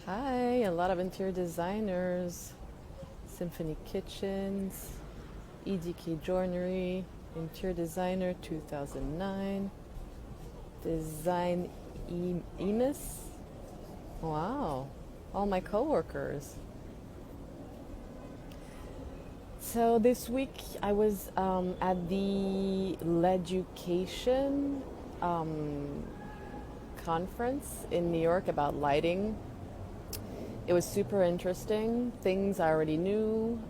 Hi, a lot of interior designers, Symphony Kitchens, EDK Joinery, Interior Designer 2009, Design Emis. Wow, all my coworkers. So this week I was at the Leducation conference in New York about lighting. It was super interesting. Things I already knew,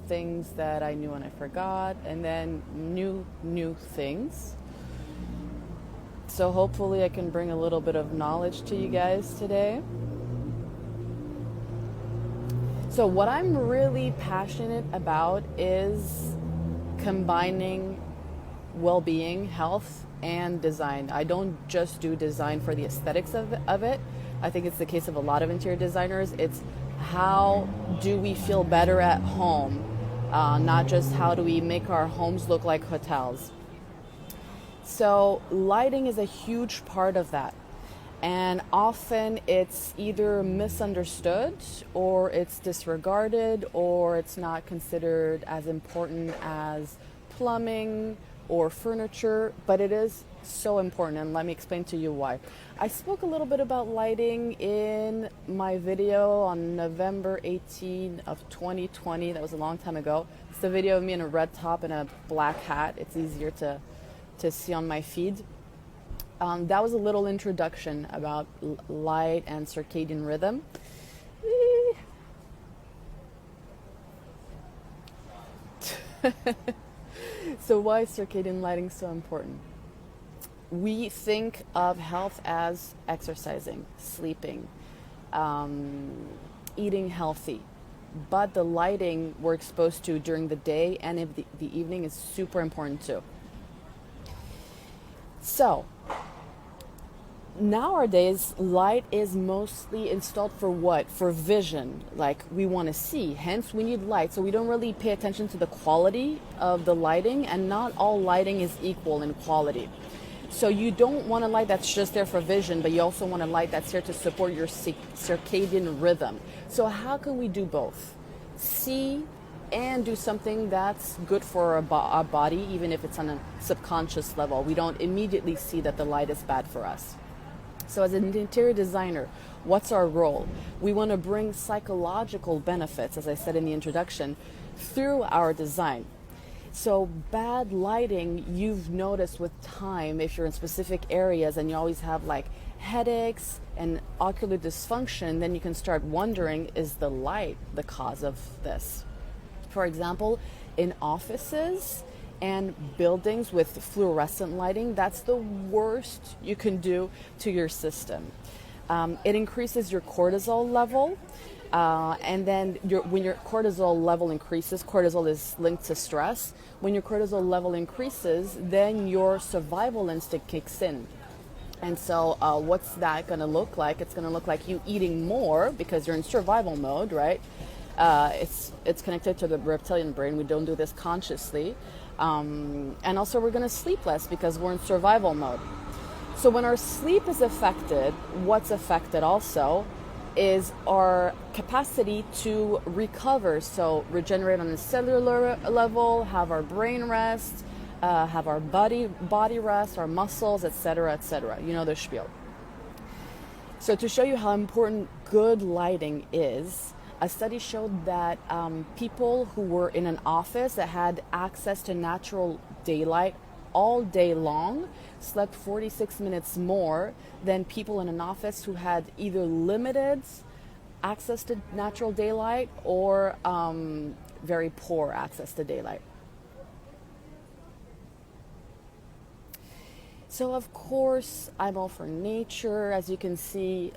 things that I knew and I forgot, and then new things. So hopefully I can bring a little bit of knowledge to you guys today. So what I'm really passionate about is combining well-being, health, and design. I don't just do design for the aesthetics of it. I think it's the case of a lot of interior designers. It's how do we feel better at home, not just how do we make our homes look like hotels. So lighting is a huge part of that. And often it's either misunderstood or it's disregarded or it's not considered as important as plumbing or furniture, but it is so important, and let me explain to you why. I spoke a little bit about lighting in my video on November 18 of 2020. That was a long time ago. It's the video of me in a red top and a black hat. It's easier to see on my feed. That was a little introduction about light and circadian rhythm. So why is circadian lighting so important? We think of health as exercising, sleeping, eating healthy. But the lighting we're exposed to during the day and in the evening is super important too. So, nowadays, light is mostly installed for what? For vision, like we want to see. Hence, we need light. So we don't really pay attention to the quality of the lighting, and not all lighting is equal in quality. So you don't want a light that's just there for vision, but you also want a light that's here to support your circadian rhythm. So how can we do both? See and do something that's good for our body, even if it's on a subconscious level. We don't immediately see that the light is bad for us. So as an interior designer, what's our role? We want to bring psychological benefits, as I said in the introduction, through our design. So bad lighting, you've noticed with time, if you're in specific areas and you always have like headaches and ocular dysfunction, then you can start wondering, is the light the cause of this? For example, in offices and buildings with fluorescent lighting, that's the worst you can do to your system. It increases your cortisol level. And then when your cortisol level increases, cortisol is linked to stress. When your cortisol level increases, then your survival instinct kicks in. And so what's that going to look like? It's going to look like you eating more because you're in survival mode, right? It's connected to the reptilian brain. We don't do this consciously. And also we're going to sleep less because we're in survival mode. So when our sleep is affected, what's affected also is our capacity to recover. So regenerate on a cellular level, have our brain rest, have our body rest, our muscles, etc., etc. You know the spiel. So to show you how important good lighting is, a study showed that people who were in an office that had access to natural daylight all day long slept 46 minutes more than people in an office who had either limited access to natural daylight or very poor access to daylight. So of course, I'm all for nature. As you can see,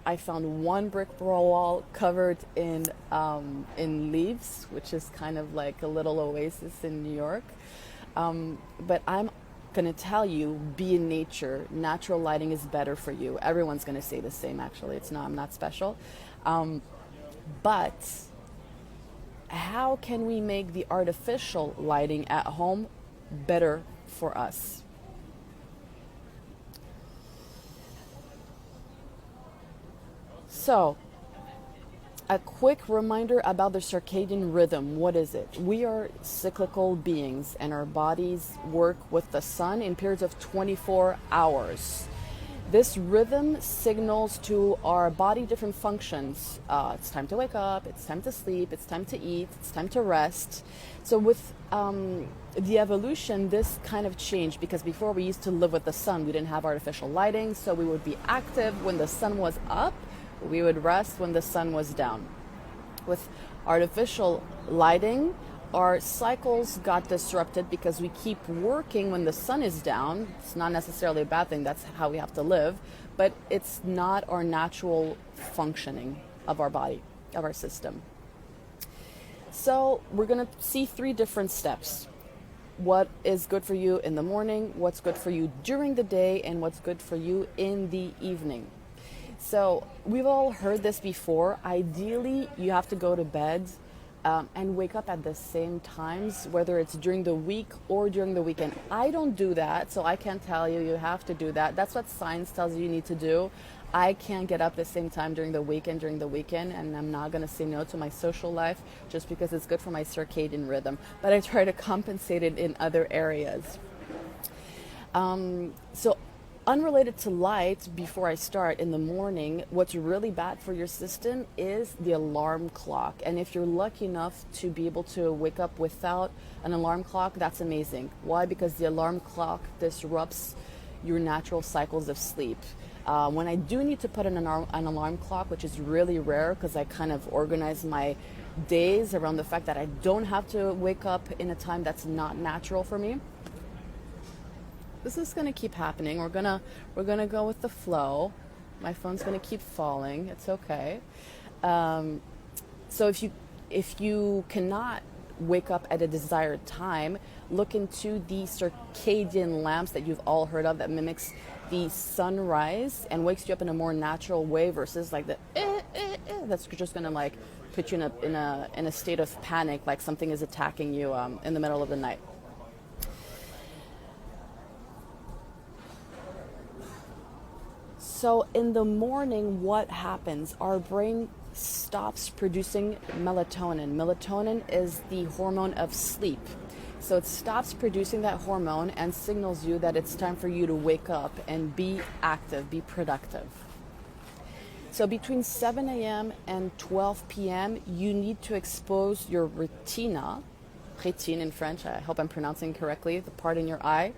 I found one brick wall covered in leaves, which is kind of like a little oasis in New York. But I'm going to tell you, be in nature. Natural lighting is better for you. Everyone's going to say the same, actually. I'm not special. But how can we make the artificial lighting at home better for us? So A quick reminder about the circadian rhythm. What is it? We are cyclical beings, and our bodies work with the sun in periods of 24 hours. This rhythm signals to our body different functions. It's time to wake up, it's time to sleep, it's time to eat, it's time to rest. So with the evolution, this kind of changed, because before we used to live with the sun. We didn't have artificial lighting, so we would be active when the sun was up. We would rest when the sun was down. With artificial lighting, our cycles got disrupted because we keep working when the sun is down. It's not necessarily a bad thing, that's how we have to live, but it's not our natural functioning of our body, of our system. So we're going to see 3 different steps. What is good for you in the morning, what's good for you during the day, and what's good for you in the evening. So we've all heard this before. Ideally, you have to go to bed and wake up at the same times, whether it's during the week or during the weekend. I don't do that, so I can't tell you you have to do that. That's what science tells you need to do. I can't get up the same time during the week and during the weekend, and I'm not going to say no to my social life just because it's good for my circadian rhythm. But I try to compensate it in other areas. So unrelated to light, before I start, in the morning, what's really bad for your system is the alarm clock. And if you're lucky enough to be able to wake up without an alarm clock, that's amazing. Why? Because the alarm clock disrupts your natural cycles of sleep. When I do need to put an alarm clock, which is really rare because I kind of organize my days around the fact that I don't have to wake up in a time that's not natural for me. This is going to keep happening. We're gonna go with the flow. My phone's going to keep falling. It's okay. So if you cannot wake up at a desired time, look into the circadian lamps that you've all heard of, that mimics the sunrise and wakes you up in a more natural way versus like the that's just going to like put you in a state of panic, like something is attacking you in the middle of the night. So in the morning, what happens? Our brain stops producing melatonin. Melatonin is the hormone of sleep. So it stops producing that hormone and signals you that it's time for you to wake up and be active, be productive. So between 7 a.m. and 12 p.m., you need to expose your retina, rétine in French, I hope I'm pronouncing correctly, the part in your eye,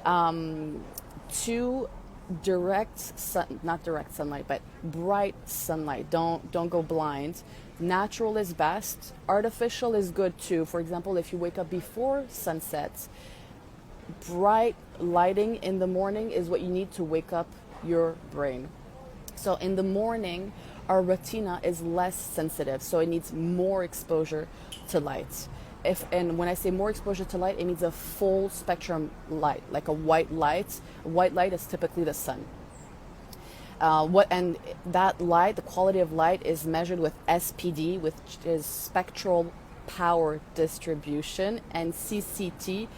to not direct sunlight, but bright sunlight. Don't go blind. Natural is best. Artificial is good too. For example, if you wake up before sunset, bright lighting in the morning is what you need to wake up your brain. So in the morning, our retina is less sensitive, so it needs more exposure to light. And when I say more exposure to light, it means a full spectrum light, like a white light. White light is typically the sun. And that light, the quality of light, is measured with SPD, which is spectral power distribution, and CCT,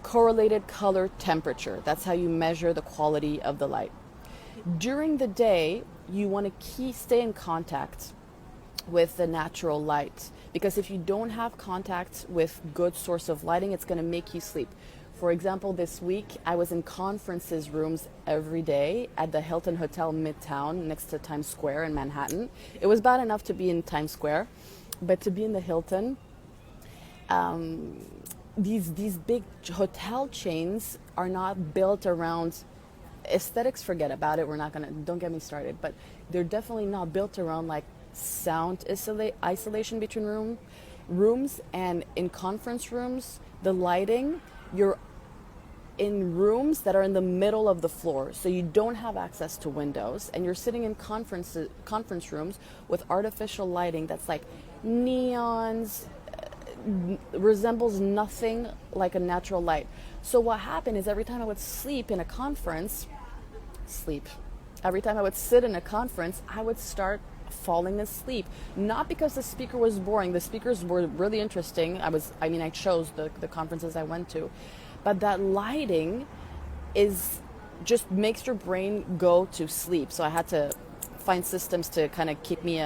correlated color temperature. That's how you measure the quality of the light. During the day, you want to stay in contact with the natural light, because if you don't have contact with good source of lighting, it's going to make you sleep. For example, this week I was in conferences rooms every day at the Hilton Hotel Midtown next to Times Square in Manhattan. It was bad enough to be in Times Square, but to be in the Hilton, these big hotel chains are not built around aesthetics. Forget about it. Don't get me started, but they're definitely not built around like sound isolation between rooms. And in conference rooms, the lighting, you're in rooms that are in the middle of the floor, so you don't have access to windows, and you're sitting in conference rooms with artificial lighting that's like neons, resembles nothing like a natural light. So what happened is every time I would sit in a conference, I would start falling asleep. Not because the speaker was boring. The speakers were really interesting. I chose the conferences I went to. But that lighting just makes your brain go to sleep. So I had to find systems to kind of keep me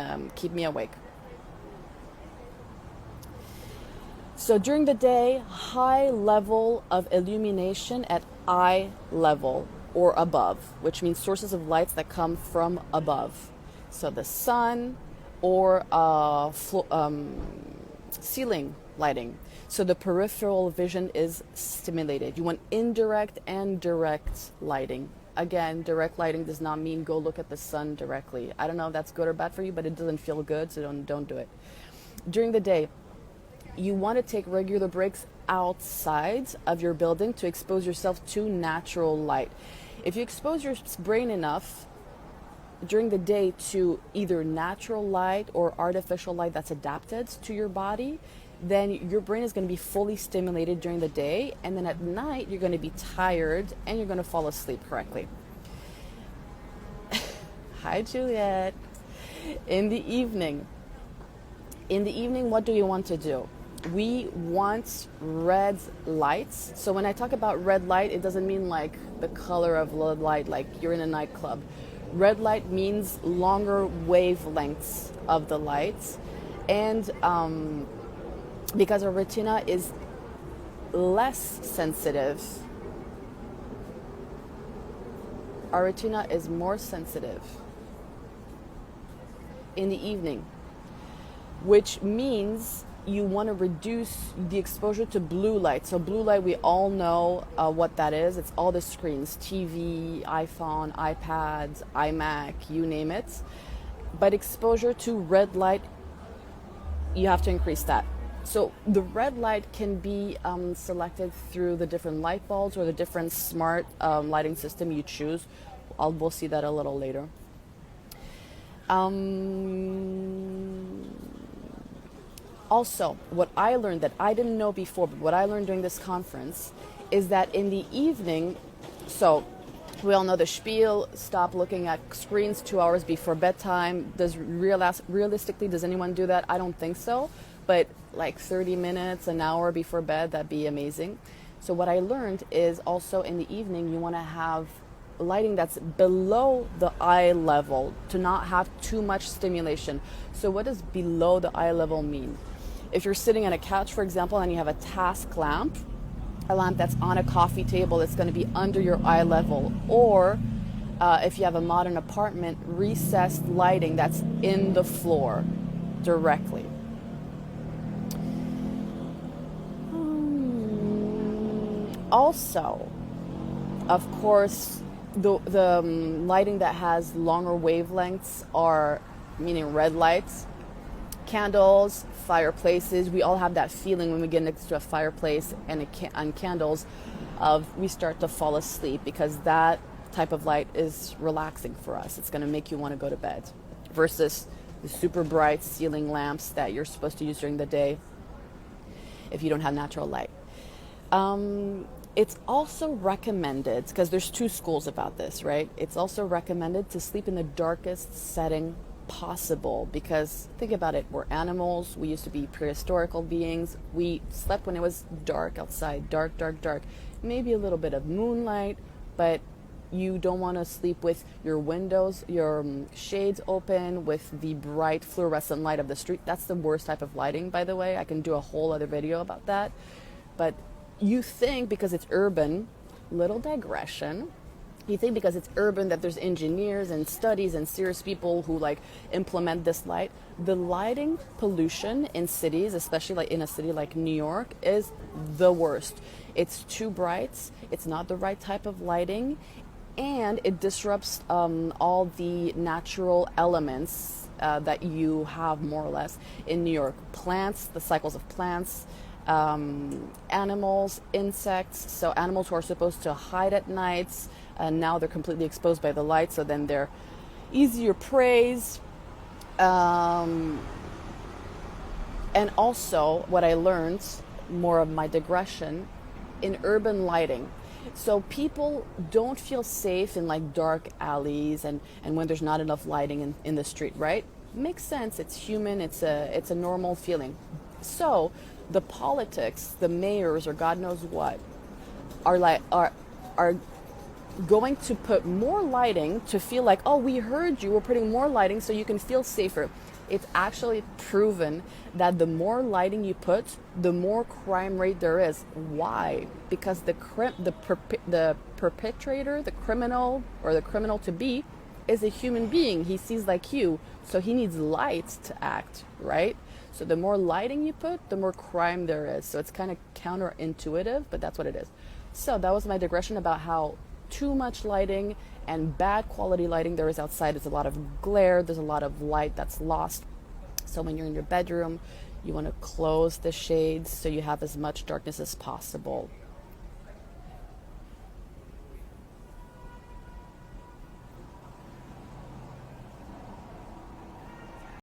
awake. So during the day, high level of illumination at eye level or above, which means sources of lights that come from above. So the sun or ceiling lighting. So the peripheral vision is stimulated. You want indirect and direct lighting. Again, direct lighting does not mean go look at the sun directly. I don't know if that's good or bad for you, but it doesn't feel good, so don't do it. During the day, you want to take regular breaks outside of your building to expose yourself to natural light. If you expose your brain enough during the day to either natural light or artificial light that's adapted to your body, then your brain is going to be fully stimulated during the day, and then at night you're going to be tired and you're going to fall asleep correctly. Hi, Juliet. In the evening, what do you want to do? We want red lights. So when I talk about red light, it doesn't mean like the color of red light, like you're in a nightclub. Red light means longer wavelengths of the lights. And because our retina is less sensitive, our retina is more sensitive in the evening, which means you want to reduce the exposure to blue light. So blue light, we all know what that is. It's all the screens, TV, iPhone, iPads, iMac, you name it. But exposure to red light, you have to increase that. So the red light can be selected through the different light bulbs or the different smart lighting system you choose. We'll see that a little later. Also, what I learned that I didn't know before, but what I learned during this conference is that in the evening, so we all know the spiel, stop looking at screens 2 hours before bedtime. Realistically, does anyone do that? I don't think so, but like 30 minutes, an hour before bed, that'd be amazing. So what I learned is also in the evening, you want to have lighting that's below the eye level to not have too much stimulation. So what does below the eye level mean? If you're sitting on a couch, for example, and you have a task lamp, a lamp that's on a coffee table, it's going to be under your eye level. Or if you have a modern apartment, recessed lighting that's in the floor directly. Also, of course, the lighting that has longer wavelengths are, meaning red lights, candles, fireplaces. We all have that feeling when we get next to a fireplace and candles of we start to fall asleep, because that type of light is relaxing for us. It's going to make you want to go to bed versus the super bright ceiling lamps that you're supposed to use during the day if you don't have natural light. It's also recommended, because there's two schools about this, right? It's also recommended to sleep in the darkest setting possible, because think about it, we're animals, we used to be prehistorical beings, we slept when it was dark outside, dark, maybe a little bit of moonlight, but you don't want to sleep with your windows, your shades open, with the bright fluorescent light of the street. That's the worst type of lighting, by the way. I can do a whole other video about that. But you think because it's urban, little digression, you think because it's urban that there's engineers and studies and serious people who like implement this light. The lighting pollution in cities, especially like in a city like New York, is the worst. It's too bright, it's not the right type of lighting, and it disrupts all the natural elements that you have more or less in New York. Plants, the cycles of plants, animals, insects. So animals who are supposed to hide at nights, and now they're completely exposed by the light, so then they're easier prey. And also what I learned, more of my digression, in urban lighting. So people don't feel safe in like dark alleys and when there's not enough lighting in the street, right? Makes sense, it's human, it's a normal feeling. So the politics, the mayors or God knows what, are going to put more lighting to feel like, oh, we heard you, we're putting more lighting so you can feel safer. It's actually proven that the more lighting you put, the more crime rate there is. Why? Because the perpetrator, the criminal, or the criminal to be, is a human being. He sees like you, so he needs lights to act, right? So the more lighting you put, the more crime there is. So it's kind of counterintuitive, but that's what it is. So that was my digression about how too much lighting and bad quality lighting there is outside. There's a lot of glare, there's a lot of light that's lost. So when you're in your bedroom, you want to close the shades so you have as much darkness as possible.